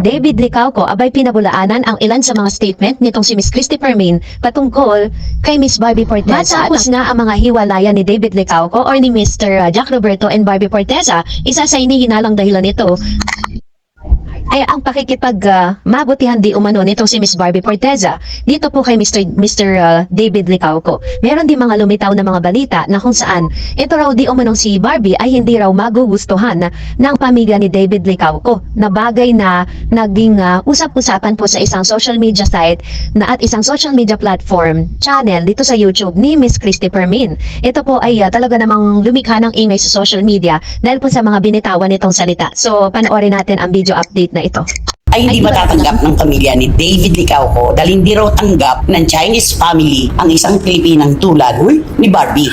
David Licauco, abay pinabulaanan ang ilan sa mga statement nitong si Miss Christy Fermin patungkol kay Miss Barbie Forteza. Matapos nga ang mga hiwalayan ni David Licauco or ni Mr. Jack Roberto and Barbie Forteza, isa sa inihinalang dahilan nito ay ang mabutihan di umano nitong si Miss Barbie Forteza dito po kay Mr. David Licauco. Meron din mga lumitaw na mga balita na kung saan ito raw di umanong si Barbie ay hindi raw magugustuhan ng pamilya ni David Licauco, na bagay na naging usap-usapan po sa isang social media site at isang social media platform channel dito sa YouTube ni Miss Christy Fermin. Ito po ay talaga namang lumikha ng ingay sa social media dahil po sa mga binitawan nitong salita. So panoorin natin ang video update na ito. Ay hindi matatanggap ng pamilya ni David Licauco dahil hindi raw tanggap ng Chinese family ang isang Pilipinang tulad ni Barbie.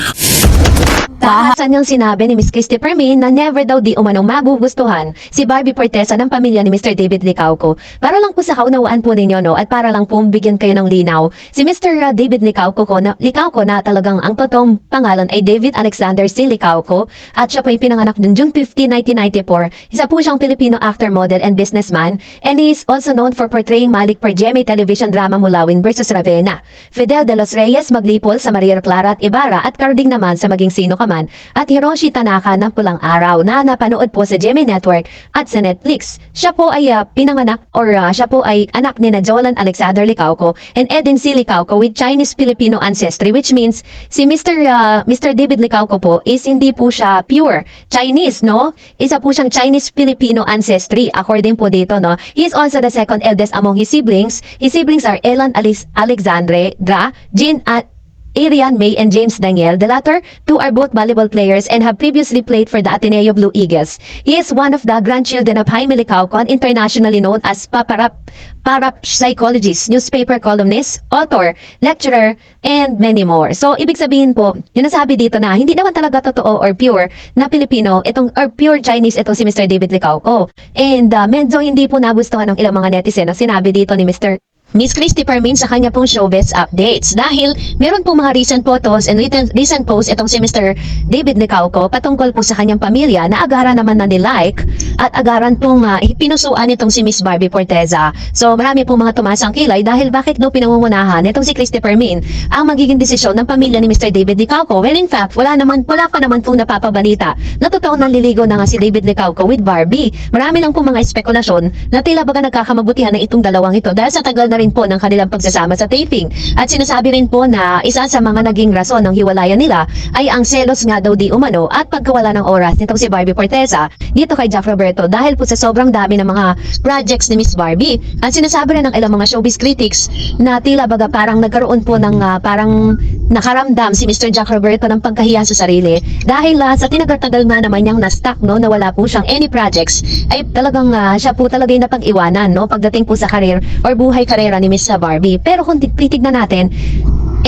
Tahasan niyang sinabi ni Miss Christy Fermin na never daw di umanong magugustuhan si Barbie Forteza ng pamilya ni Mr. David Licauco. Para lang po sa kaunawaan po ninyo, no, at para lang po bigyan kayo ng linaw, si Mr. David Licauco na talagang ang totoong pangalan ay David Alexander C. Licauco, at siya po ay pinanganak noong June 15, 1994. Isa po siyang Filipino actor, model, and businessman, and he is also known for portraying Malik per GMA television drama Mulawin vs. Ravenna, Fidel de los Reyes Maglipol sa Maria Clara at Ibarra, at Carding naman sa Maging Sino Ka Man, at Hiroshi Tanaka ng Pulang Araw na napanood po sa GMA Network at sa Netflix. Siya po ay siya po ay anak ni Jolan Alexander Licauco and Eden C. Licauco with Chinese-Filipino ancestry, which means si Mr. David Licauco po is hindi po siya pure Chinese, no? Isa po siyang Chinese-Filipino ancestry according po dito, no? He is also the second eldest among his siblings. His siblings are Elan Alexandre, Jean at Arian May and James Daniel. The latter two are both volleyball players and have previously played for the Ateneo Blue Eagles. He is one of the grandchildren of Jaime Licauco, internationally known as parapsychologist, newspaper columnist, author, lecturer, and many more. So, ibig sabihin po, yung nasabi dito na hindi naman talaga totoo or pure na Pilipino, or pure Chinese itong si Mr. David Licauco. And medyo hindi po nagustuhan ng ilang mga netizen na sinabi dito ni Miss Christy Fermin sa kanya pong showbiz updates dahil meron pong mga recent photos and recent posts itong si Mr. David Licauco patungkol po sa kanyang pamilya na agaran naman na nilike at agaran pong pinusuan itong si Miss Barbie Forteza. So marami pong mga tumasang kilay dahil bakit daw pinangungunahan itong si Christy Fermin ang magiging desisyon ng pamilya ni Mr. David Licauco. Well, in fact, wala pa naman pong napapabalita na totoong nanliligaw na nga si David Licauco with Barbie. Marami lang pong mga espekulasyon na tila baga nagkakamabutihan ng itong dalawang ito dahil sa tagal na rin po ng kanilang pagsasama sa taping. At sinasabi rin po na isa sa mga naging rason ng hiwalayan nila ay ang selos nga daw di umano at pagkawala ng oras nitong si Barbie Forteza dito kay Jack Roberto dahil po sa sobrang dami ng mga projects ni Miss Barbie. At sinasabi rin ng ilang mga showbiz critics na tila baga parang nagkaroon po ng parang nakaramdam si Mr. Jack Roberto ng pagkahiya sa sarili dahil sa tinagal-tagal nga naman niyang na-stuck, no, na wala po siyang any projects, ay talagang siya po talaga yung napag-iwanan, no, pagdating po sa career or buhay karera ni Miss Barbie. Pero kung titignan natin,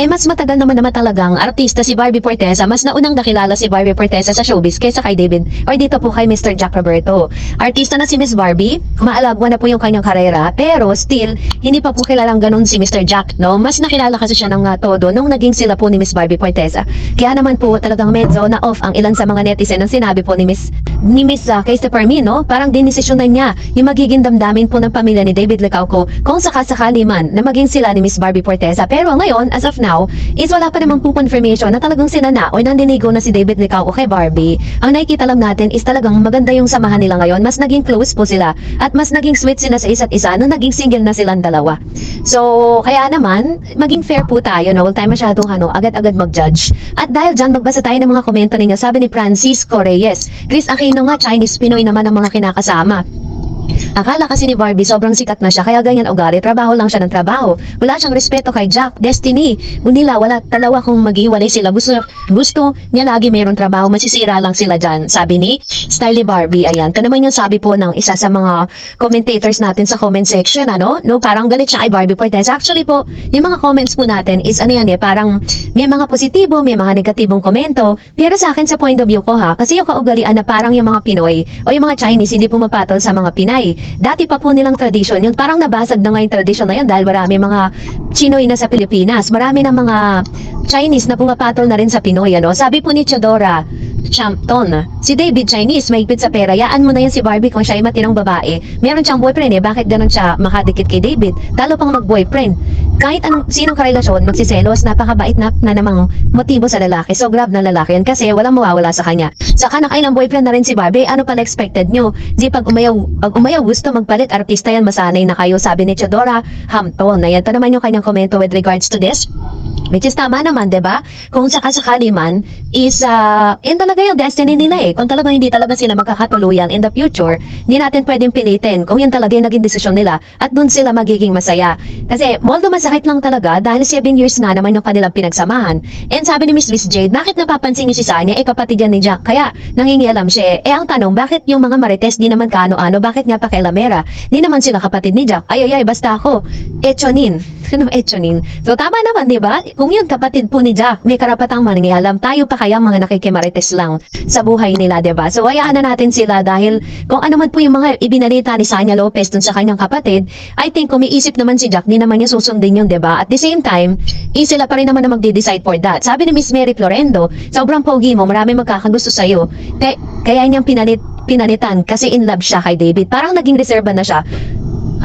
mas matagal naman talagang artista si Barbie Forteza. Mas naunang nakilala si Barbie Forteza sa showbiz kaysa kay David or dito po kay Mr. Jack Roberto. Artista na si Miss Barbie, maalagwa na po yung kanyang karera, pero still hindi pa po kilalang ganun si Mr. Jack, no? Mas nakilala kasi siya ng todo nung naging sila po ni Miss Barbie Forteza. Kaya naman po talagang medyo na off ang ilan sa mga netizen ang sinabi po ni Miss Christy Fermin, no? Parang dinesisyonan niya yung magiging damdamin po ng pamilya ni David Licauco kung sakasakali man na maging sila ni Miss Barbie Forteza. Pero ngayon, as of now, is wala pa namang po confirmation na talagang sila na o nandinigo na si David Licauco kay Barbie. Ang nakikita lang natin is talagang maganda yung samahan nila ngayon. Mas naging close po sila at mas naging sweet sila sa isa't isa nung naging single na silang dalawa. So, kaya naman, maging fair po tayo, no? Huwag tayo masyadong agad-agad mag-judge. At dahil dyan, magbasa tayo ng mga komento ninyo. Sabi ni Francisco Reyes, Chris Aquino nga, Chinese Pinoy naman ang mga kinakasama. Akala kasi ni Barbie sobrang sikat na siya kaya ganyan ugali, trabaho lang siya ng trabaho. Wala siyang respeto kay Jack, Destiny. Unila, wala dalawa kung maghiwalay sila. Gusto niya lagi mayroong trabaho, masisira lang sila dyan. Sabi ni Style Barbie, ayan. Ito naman yung sabi po ng isa sa mga commentators natin sa comment section, ano? No, parang galit siya kay Barbie Forteza. Actually po, yung mga comments po natin is parang may mga positibo, may mga negatibong komento. Pero sa akin sa point of view ko kasi yung kaugalian na parang yung mga Pinoy o yung mga Chinese hindi pumapatol sa mga Pinay. Pinay. Dati pa po nilang tradisyon, yung parang nabasag na nga yung tradisyon na yan dahil marami mga Chinoy na sa Pilipinas. Marami na mga Chinese na pumapatol na rin sa Pinoy. Ano? Sabi po ni Chadora Champton, si David Chinese, mahigpit sa pera. Yaan mo na yan si Barbie kung siya ay matinong babae. Meron siyang boyfriend eh. Bakit ganun siya makadikit kay David? Talo pang mag-boyfriend. Kahit anong sinong karelasyon, magsiselos, napakabait na namang motibo sa lalaki. So grab na lalaki yan kasi walang mawawala sa kanya. Saka nakailang boyfriend na rin si Barbie. Ano pala expected nyo? Di pag umayaw gusto magpalit, artista yan, masanay na kayo. Sabi ni Chadora Hampton. Ayan pa naman yung kanyang komento with regards to this. Which is tama naman, 'di ba? Kung sakasakali man is yun talaga yung destiny nila eh. Kung talagang hindi talaga sila magkakatuluyan in the future, hindi natin pwedeng pilitin kung yun talaga yung naging desisyon nila at dun sila magiging masaya. Kasi although masakit lang talaga dahil 7 years na naman yung kanilang pinagsamahan. And sabi ni Miss Jade, bakit napapansin niyo si Sanya? Eh kapatid yan ni Jack. Kaya nangingialam siya. Eh ang tanong, bakit yung mga marites di naman kaano-ano? Bakit nga pa kay Lamera? Di naman sila kapatid ni Jack. Ay basta ako. Echonin. Ano Echonin? So tama naman, di ba? Kung yun kapatid po ni Jack, may karapatang mangingialam. Tayo pa kaya mga nakikimarites lang sa buhay nila, di ba? So hayaan na natin sila dahil kung ano man po yung mga ibinalita ni Sanya Lopez dun sa kanyang kapatid, I think kung may isip naman si Jack, di naman niya susundin yun, di ba? At the same time, sila pa rin naman na magde-decide for that. Sabi ni Miss Mary Florendo, sobrang pogi mo, marami magkakagusto sa'yo. Kaya niyang pinalitan kasi in love siya kay David. Parang naging reserva na siya.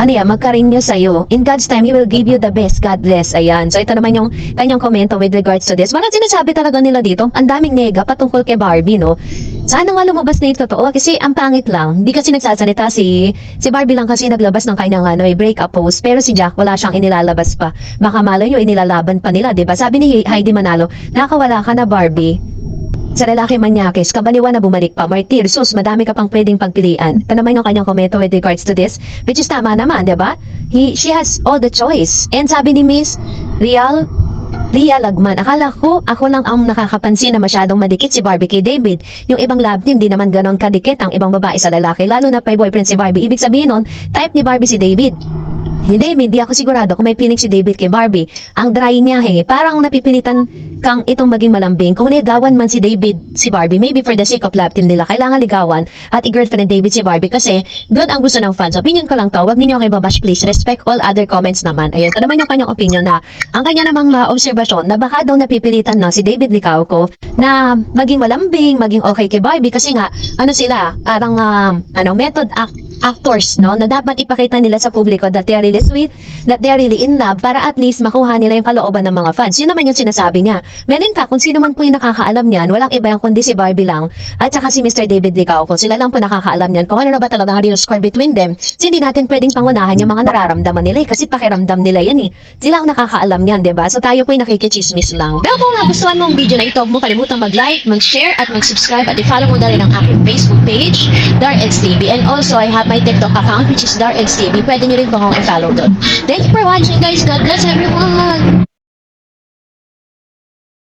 Ano yan, magkarin niyo sa'yo. In God's time, He will give you the best. God bless. Ayan. So, ito naman yung kanyang komento with regards to this. Walang sinasabi talaga nila dito. Ang daming nega patungkol kay Barbie, no? Sana nga lumabas na yung totoo. Kasi ang pangit lang. Hindi kasi nagsasalita si Barbie lang kasi naglabas ng kanyang breakup post. Pero si Jack, wala siyang inilalabas pa. Baka malayo, inilalaban pa nila, diba? Sabi ni Heidi Manalo, nakawala ka na, Barbie. Sa lalaki manyakis, kabaliwan na bumalik pa. Martir, sus, madami ka pang pwedeng pagpilian. Ito naman yung kanyang komento with regards to this, which is tama naman, diba? She has all the choice. And sabi ni Miss Ria Lagman, akala ko ako lang ang nakakapansin na masyadong madikit si Barbie kay David. Yung ibang love team, di naman ganon kadikit ang ibang babae sa lalaki, lalo na may boyfriend si Barbie. Ibig sabihin nun, type ni Barbie si David. Hindi ako sigurado kung may feeling si David kay Barbie. Ang dry niya parang napipilitan kang itong maging malambing. Kung ligawan man si David si Barbie, maybe for the sake of love team nila, kailangan ligawan at i-girlfriend ni David si Barbie kasi doon ang gusto ng fans. Opinion ko lang to, wag ninyo kayo babash please. Respect all other comments naman. Ayan, ito naman yung kanyang opinion na ang kanya namang obserbasyon na baka daw napipilitan na si David Licauco na maging malambing, maging okay kay Barbie kasi nga, sila, parang method actors, no, na dapat ipakita nila sa publiko that they are really sweet, that they are really in love para at least makuha nila yung kalooban ng mga fans. Yun naman yung sinasabi niya. Meron ka, kung sino man po yung nakakaalam niyan, walang iba yung kundi si Barbie lang at saka si Mr. David Licauco. Sila lang po nakakaalam niyan. Kung ano na ba talaga ang real score between them, hindi natin pwedeng pangunahan yung mga nararamdaman nila kasi pakiramdam nila yan Sila ang nakakaalam niyan, diba? So tayo po yung nakikichismis lang. Pero kung nagustuhan mo ang video na ito, huwag mo kalimutan mag-like, mag-share at mag-subscribe at i-follow mo na rin ang aking Facebook page, DarEdsTV. And also, I have my TikTok account which is DarEdsTV. Pwede nyo rin po akong i-follow doon. Thank you for watching guys. God bless everyone.